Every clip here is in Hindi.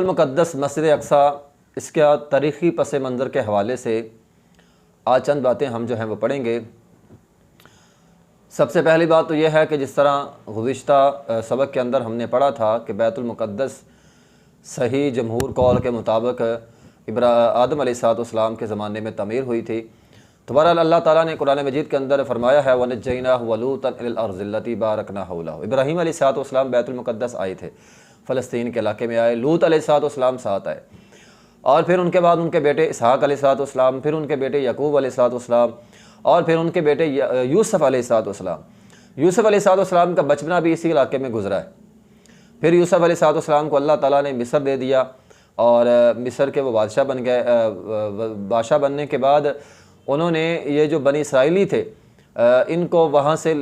बैतुल मुक़द्दस, मस्जिद अक़सा, इसका तारीख़ी पस मंज़र के हवाले से आज चंद बातें हम जो हैं वो पढ़ेंगे। सबसे पहली बात तो यह है कि जिस तरह गुज़िश्ता सबक के अंदर हमने पढ़ा था कि बैतुल मुक़द्दस सही जमहूर कौल के मुताबिक आदम अलैहिस्सलाम के ज़माने में तमीर हुई थी। तो बहरहाल अल्लाह ताला ने कुरान मजीद के अंदर फरमाया है वनज्जैनाहु व लूतन इलल अर्ज़ि लती बारकना हौलहु। इब्राहीम अलैहिस्सलाम बैतुल मुक़द्दस आए थे, फ़लस्तीन के इलाके में आए। लूत अलैहिस्सलाम साथ आए और फिर उनके बाद उनके बेटे इसहाक़ अलैहिस्सलाम, फिर उनके बेटे यकूब अलैहिस्सलाम और फिर उनके बेटे यूसुफ़ अलैहिस्सलाम। यूसुफ़ अलैहिस्सलाम का बचपना भी इसी इलाके में गुजरा है। फिर यूसुफ़ अलैहिस्सलाम को अल्लाह ताला ने मिस्र दे दिया और मिस्र के वो बादशाह बन गए। बादशाह बनने के बाद उन्होंने ये जो बनी इसराइली थे इनको वहाँ से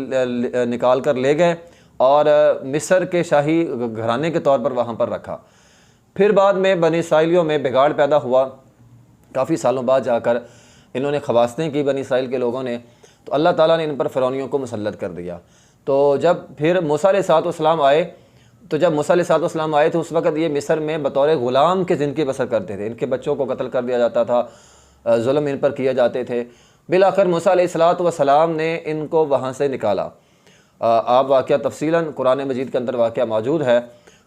निकाल कर ले गए और मिस्र के शाही घराने के तौर पर वहाँ पर रखा। फिर बाद में बनी इसराइलियों में बिगाड़ पैदा हुआ। काफ़ी सालों बाद जाकर इन्होंने खवास्तें की बनी इसराइल के लोगों ने, तो अल्लाह ताला ने इन पर फ़िरौनियों को मुसल्लत कर दिया। तो जब फिर मूसा अलैहिस्सलाम आए, तो जब मूसा अलैहिस्सलाम आए तो उस वक़्त ये मिस्र में बतौर ग़ुलाम के ज़िंदगी बसर करते थे। इनके बच्चों को कत्ल कर दिया जाता था, जुल्म इन पर किए जाते थे। बिलाखिर मूसा अलैहिस्सलाम ने इनको वहाँ से निकाला। आप वाक़या तफ़सीलन कुरान मजीद के अंदर वाक़या मौजूद है।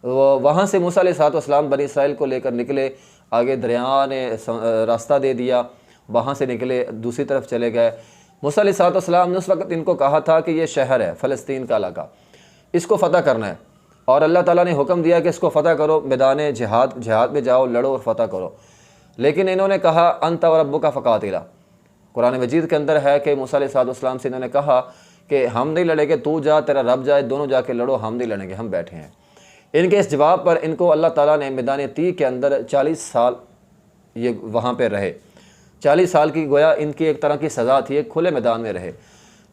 वहाँ से मूसा अलैहिस्सलाम बनी इसराइल को लेकर निकले, आगे दरिया ने रास्ता दे दिया, वहाँ से निकले दूसरी तरफ चले गए। मूसा अलैहिस्सलाम ने उस वक़्त इनको कहा था कि ये शहर है फ़लस्तीन का इलाका, इसको फ़तह करना है और अल्लाह ताला ने हुक्म दिया कि इसको फ़तह करो, मैदान जिहाद में जाओ, लड़ो और फ़तह करो। लेकिन इन्होंने कहा अंत व रब्बुका फ़क़ातिला। कुरान मजीद के अंदर है कि मूसा अलैहिस्सलाम से इन्होंने कहा कि हम नहीं लड़ेंगे, तू जा, तेरा रब जाए, दोनों जाके लड़ो, हम नहीं लड़ेंगे, हम बैठे हैं। इनके इस जवाब पर इनको अल्लाह ताला ने मैदान तीह के अंदर 40 साल ये वहाँ पे रहे। 40 साल की गोया इनकी एक तरह की सज़ा थी, एक खुले मैदान में रहे।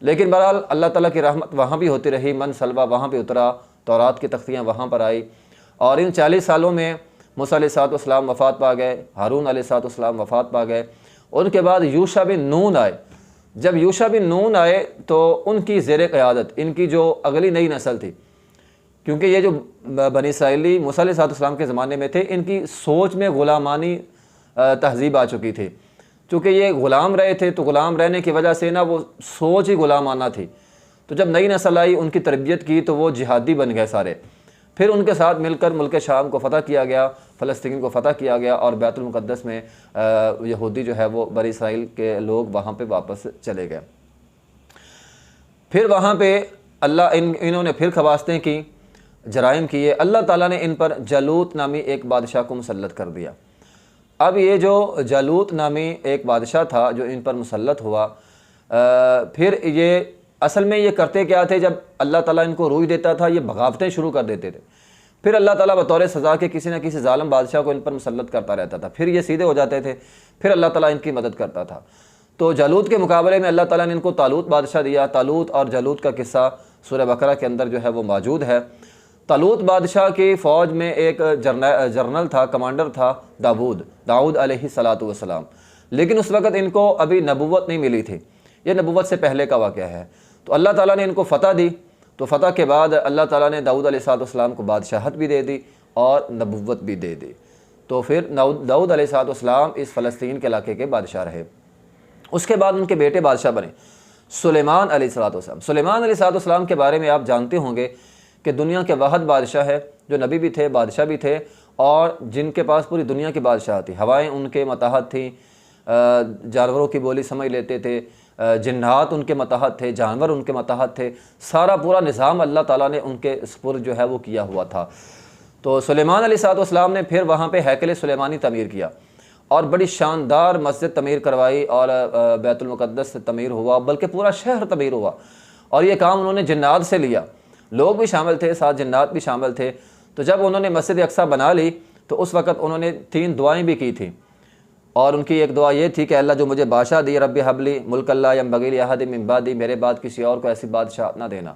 लेकिन बहरहाल अल्लाह ताला की रहमत वहाँ भी होती रही, मन सलवा वहाँ पे उतरा, तौरात की तख्तियाँ वहाँ पर आई और इन 40 सालों में मूसा अलैहिस्सलाम वफ़ात पा गए, हारून अलैहिस्सलाम वफ़ात पा गए। उनके बाद यूशा बिन नून आए। जब यूशा बिन नून आए तो उनकी ज़ेर क़यादत इनकी जो अगली नई नस्ल थी, क्योंकि ये जो बनी इसराइली मूसा अलैहिस्सलाम के ज़माने में थे, इनकी सोच में ग़ुलामानी तहज़ीब आ चुकी थी। चूँकि ये ग़ुलाम रहे थे तो ग़ुलाम रहने की वजह से ना वो सोच ही ग़ुलामाना थी। तो जब नई नस्ल आई, उनकी तरबियत की तो वो जिहादी बन गए सारे। फिर उनके साथ मिलकर मुल्क शाम को फ़तह किया गया, फ़लस्तीन को फ़तह किया गया और बैतुल मुक़द्दस में यहूदी जो है वो बनी इसराइल के लोग वहाँ पे वापस चले गए। फिर वहाँ पे इन्होंने फिर खवास्तें की, जराइम किए। अल्लाह ताला ने इन पर जालूत नामी एक बादशाह को मुसल्लत कर दिया। अब ये जो जालूत नामी एक बादशाह था जो इन पर मुसल्लत हुआ, फिर ये असल में ये करते क्या थे, जब अल्लाह ताला इनको रूह देता था ये बगावतें शुरू कर देते थे। फिर अल्लाह ताला बतौर सज़ा के किसी न किसी ज़ालिम बादशाह को इन पर मुसल्लत करता रहता था। फिर ये सीधे हो जाते थे, फिर अल्लाह ताला इनकी मदद करता था। तो जालूत के मुकाबले में अल्लाह ताला ने इनको तालूत बादशाह दिया। तालूत और जालूत का किस्सा सूरह बकरा के अंदर जो है वो मौजूद है। तालूत बादशाह की फ़ौज में एक जर्नल था, कमांडर था दाऊद अलैहिस्सलातु वस्सलाम। लेकिन उस वक़्त इनको अभी नबूवत नहीं मिली थी, ये नबूवत से पहले का वाक़या है। तो अल्लाह ताला ने इनको फ़तह दी। तो फ़तह के बाद अल्लाह ताला ने दाऊद अलैहिस्सलाम को बादशाहत भी दे दी और नबूवत भी दे दी। तो फिर दाऊद अलैहिस्सलाम इस फ़लस्तीन के इलाके के बादशाह रहे। उसके बाद उनके बेटे बादशाह बने सुलेमान अलैहिस्सलाम। सुलेमान अलैहिस्सलाम के बारे में आप जानते होंगे कि दुनिया के वाहिद बादशाह है जो नबी भी थे, बादशाह भी थे और जिनके पास पूरी दुनिया की बादशाह थी। हवाएँ उनके मतहत थी, जानवरों की बोली समझ लेते थे, जिन्नात उनके मतहत थे, जानवर उनके मतहत थे। सारा पूरा निज़ाम अल्लाह ताला ने उनके सुपुर्द जो है वो किया हुआ था। तो सुलेमान अलैहिस्सलाम ने फिर वहाँ पे हैकल सुलेमानी तमीर किया और बड़ी शानदार मस्जिद तमीर करवाई और बैतुल मुक़द्दस तमीर हुआ, बल्कि पूरा शहर तमीर हुआ। और ये काम उन्होंने जिन्नात से लिया, लोग भी शामिल थे, साथ जिन्नात भी शामिल थे। तो जब उन्होंने मस्जिद अक़सा बना ली तो उस वक़्त उन्होंने 3 दुआएँ भी की थी और उनकी एक दुआ ये थी कि अल्लाह जो मुझे बादशाह दी, रब्बि हबली मुल्क ला यंबगी लिअहदिन मिन बादी, मेरे बाद किसी और को ऐसी बादशाह ना देना।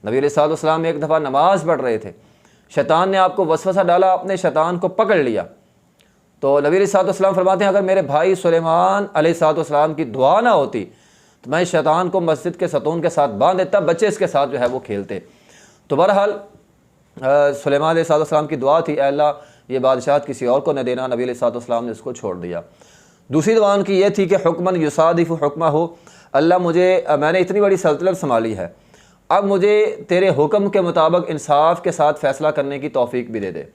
नबी अलैहिस्सलाम एक दफ़ा नमाज़ पढ़ रहे थे, शैतान ने आपको वसवसा डाला, आपने शैतान को पकड़ लिया। तो नबी अलैहिस्सलाम फरमाते हैं अगर मेरे भाई सुलेमान अलैहिस्सलाम की दुआ ना होती तो मैं शैतान को मस्जिद के सतून के साथ बांध देता, बच्चे इसके साथ जो है वो खेलते। तो बहरहाल सुलेमान अलैहिस्सलाम की दुआ थी, अल्लाह ये बादशाहत किसी और को न देना, नबी अलैहिस्सलाम ने इसको छोड़ दिया। दूसरी दुआ उनकी ये थी कि हुक्मन युसादिफ़ु हुक्मा हो, अल्लाह मैंने इतनी बड़ी सल्तनत संभाली है, अब मुझे तेरे हुक्म के मुताबिक इंसाफ के साथ फ़ैसला करने की तौफीक भी दे दे।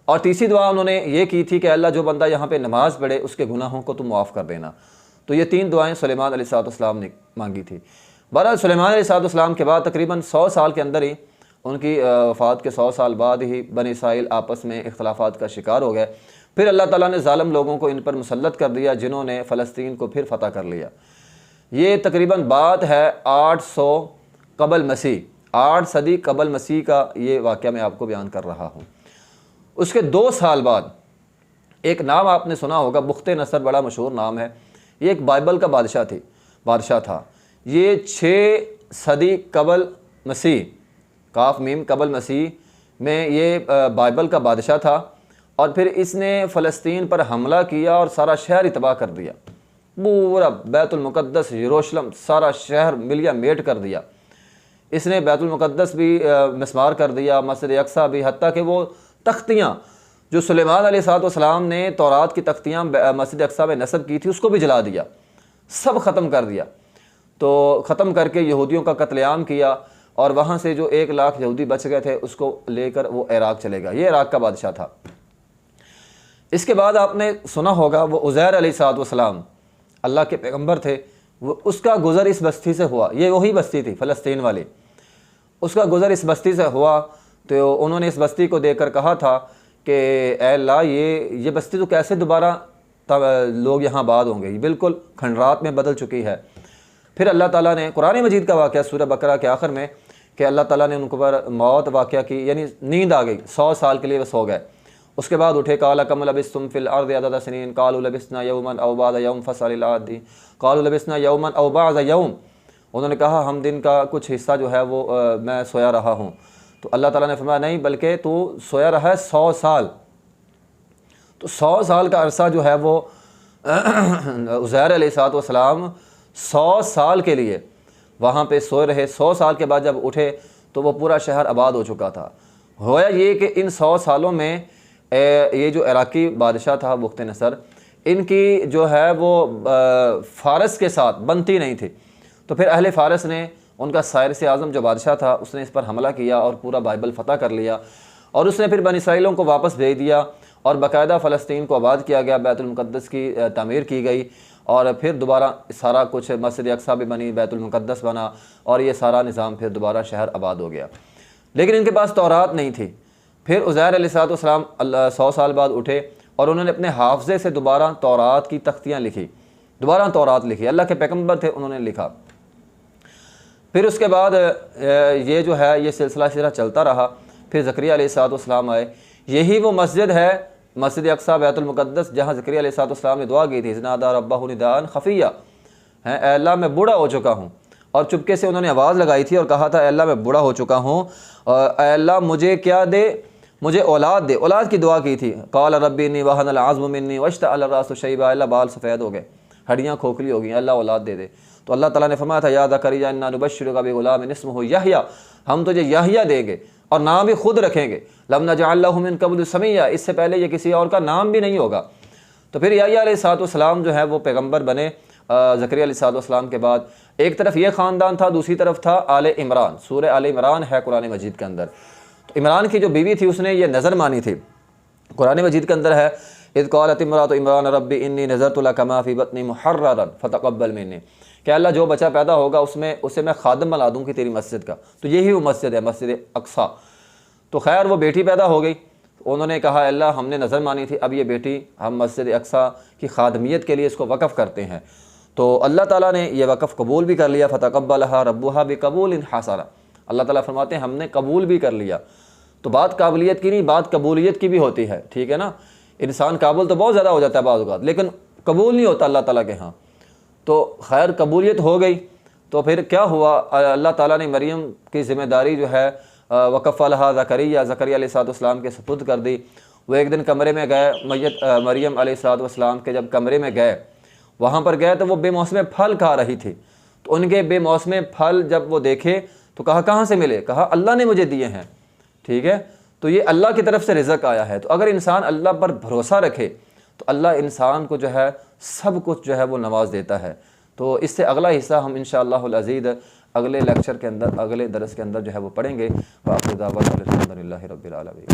और तीसरी दुआ उन्होंने ये की थी कि अल्लाह जो बंदा यहाँ पे नमाज़ पढ़े उसके गुनाहों को तुम माफ़ कर देना। तो ये 3 दुआएं सुलेमान अलैहिस्सलाम ने मांगी थी। बहरहाल सुलेमान अलैहिस्सलाम के बाद तकरीबन 100 साल के अंदर ही, उनकी वफ़ात के 100 साल बाद ही बनी इसराइल आपस में इख्तलाफात का शिकार हो गए। फिर अल्लाह ताला ने ज़ालिम लोगों को इन पर मुसल्लत कर दिया, जिन्होंने फ़लस्तीन को फिर फ़तह कर लिया। ये तकरीबन बात है 800 कबल मसीह, 8 सदी कबल मसीह का ये वाक़या मैं आपको बयान कर रहा हूँ। उसके 2 साल बाद एक नाम आपने सुना होगा, बुख्ते नसर, बड़ा मशहूर नाम है। ये एक बाइबल का बादशाह था। ये 6 सदी कबल मसीह, काफ मीम कबल मसीह में ये बाइबल का बादशाह था। और फिर इसने फ़लस्तीन पर हमला किया और सारा शहर ही तबाह कर दिया। पूरा बैतुल मुक़द्दस, यरूशलेम, सारा शहर मिलिया मेट कर दिया। इसने बैतुल मुक़द्दस भी मिस्मार कर दिया, मस्जिद अक़सा भी, हत्ता कि वो तख्तियाँ जो सुलेमान अलैहिस्सलाम ने तौरात की तख्तियाँ मस्जिद अक़सा में नस्ब की थी, उसको भी जला दिया, सब ख़त्म कर दिया। तो ख़त्म करके यहूदियों का कत्लेआम किया और वहाँ से जो 1 लाख यहूदी बच गए थे उसको लेकर वो इराक़ चले गया। ये इराक़ का बादशाह था। इसके बाद आपने सुना होगा वो उज़ैर अलैहिस्सलाम, अल्लाह के पैगंबर थे, वो उसका गुज़र इस बस्ती से हुआ। ये वही बस्ती थी फ़लस्तीन वाली, उसका गुज़र इस बस्ती से हुआ। तो उन्होंने इस बस्ती को देखकर कहा था कि ऐ अल्लाह, ये बस्ती तो कैसे दोबारा लोग यहाँ आबाद होंगे, ये बिल्कुल खंडरात में बदल चुकी है। फिर अल्लाह ताला ने कुरान मजीद का वाक़या सूरह बकरा के आखिर में कि अल्लाह ताला ने उनको पर मौत वाक़या की, यानी नींद आ गई, 100 साल के लिए वो सो गए। उसके बाद उठे, काला कम लबिस्तुम फिल अर्दि अदद सनीन कालू लबिस्ना यौमन औ बाद यौम फसलिल आदि कालू लबिस्ना यौमन औ बाद यौम। उन्होंने कहा हम दिन का कुछ हिस्सा जो है वो मैं सोया रहा हूँ। तो अल्लाह ताला ने फरमाया नहीं, बल्कि तू सोया रहा है 100 साल। तो 100 साल का अरसा जो है वो उज़ैर अलैहिस्सलाम 100 साल के लिए वहाँ पे सोए रहे। 100 साल के बाद जब उठे तो वो पूरा शहर आबाद हो चुका था। होया ये कि इन 100 सालों में ये जो इराक़ी बादशाह था बुख्ते नसर, इनकी जो है वो फ़ारस के साथ बनती नहीं थी। तो फिर अहले फ़ारस ने, उनका सायर से आज़म जो बादशाह था, उसने इस पर हमला किया और पूरा बाइबल फ़तह कर लिया। और उसने फिर बनी इसराइलों को वापस भेज दिया और बाकायदा फ़लस्तीन को आबाद किया गया, बैतुल मुक़द्दस की तामीर की गई और फिर दोबारा सारा कुछ, मस्जिद अक़सा भी बनी, बैतुल मुक़द्दस बना और ये सारा निज़ाम फिर दोबारा शहर आबाद हो गया। लेकिन इनके पास तौरात नहीं थी। फिर उज़ैर अलैहिस्सलाम 100 साल बाद उठे और उन्होंने अपने हाफ़ज़े से दोबारा तौरात की तख्तियाँ लिखी, दोबारा तौरात लिखी। अल्लाह के पैगंबर थे, उन्होंने लिखा। फिर उसके बाद ये जो है ये सिलसिला चलता रहा। फिर ज़करिया अलैहिस्सलाम आए। यही वो मस्जिद है, मस्जिद अक़सा बैतुल मुक़द्दस, जहाँ ज़करिया अलैहिस्सलाम ने दुआ की थी, नादा रब्बहु निदाअन खफ़िया, है अल्लाह मैं बूढ़ा हो चुका हूँ। और चुपके से उन्होंने आवाज़ लगाई थी और कहा था अल्लाह मैं बूढ़ा हो चुका हूँ, अल्लाह मुझे क्या दे, मुझे औलाद दे। औलाद की दुआ की थी। क़ाल रब्बी इन्नी वहनल आज़्मु मिन्नी वश्तअल अर्रासु शैबा, अल्लाह बाल सफ़ेद हो गए, हड्डियाँ खोखली हो गई, अल्लाह औलाद दे दे। तो अल्लाह ताला ने फरमाया था या ज़करिया इन्ना नुबश्शिरुका बिग़ुलामिन इस्मुहु यहया, हम तुझे यहया देंगे और नाम भी खुद रखेंगे। लम नजअल लहु मिन क़ब्लु समय्या, इससे पहले ये किसी और का नाम भी नहीं होगा। तो फिर यहया अलैहिस्सलाम जो है वो पैगंबर बने ज़करिया अलैहिस्सलाम के बाद। एक तरफ ये ख़ानदान था, दूसरी तरफ था आले इमरान। सूरह आले इमरान है कुरान मजीद के अंदर। तो इमरान की जो बीवी थी उसने ये नज़र मानी थी। कुरान मजीद के अंदर है इज़ क़ालत इम्राअतु इमरान रब्बी इन्नी नज़रतु लका मा फ़ी बत्नी मुहर्ररन फ़तक़ब्बल मिन्नी, कि अल्लाह जो बच्चा पैदा होगा उसमें उसे मैं खादिम बना दूँगी तेरी मस्जिद का। तो यही वो मस्जिद है, मस्जिद अक़सा। तो खैर वो बेटी पैदा हो गई। उन्होंने कहा अल्लाह हमने नज़र मानी थी, अब ये बेटी हम मस्जिद अक़सा की खादमियत के लिए इसको वक़फ़ करते हैं। तो अल्लाह ताला ने यह वक़फ़ कबूल भी कर लिया। फ़तक़ब्बलहा रब्बुहा बिक़बूलिन हसन, अल्लाह ताला फरमाते हैं हमने कबूल भी कर लिया। तो बात काबिलियत की नहीं, बात कबूलियत की भी होती है, ठीक है ना। इंसान काबुल तो बहुत ज़्यादा हो जाता है बाज़ औक़ात, लेकिन कबूल नहीं होता अल्लाह ताला के यहाँ। तो खैर कबूलियत हो गई। तो फिर क्या हुआ, अल्लाह ताला ने मरियम की ज़िम्मेदारी जो है वक़फ़लहा ज़करिया अलैहिस्सलाम के सुपुर्द कर दी। वो एक दिन कमरे में गए, मैयत मरियम अलैहिस्सलाम के जब कमरे में गए, वहाँ पर गए तो वो बेमौसम फल खा रही थी। तो उनके बेमौसम फल जब वो देखे तो कहा कहाँ से मिले, कहा अल्लाह ने मुझे दिए हैं, ठीक है। तो ये अल्लाह की तरफ से रिज़्क़ आया है। तो अगर इंसान अल्लाह पर भरोसा रखे तो अल्लाह इंसान को जो है सब कुछ जो है वो नवाज देता है। तो इससे अगला हिस्सा हम इंशाअल्लाहुल अज़ीज़ अगले लेक्चर के अंदर, अगले दरस के अंदर जो है वो पढ़ेंगे। व आखिर दावाना अल्हम्दुलिल्लाहि रब्बिल आलमीन।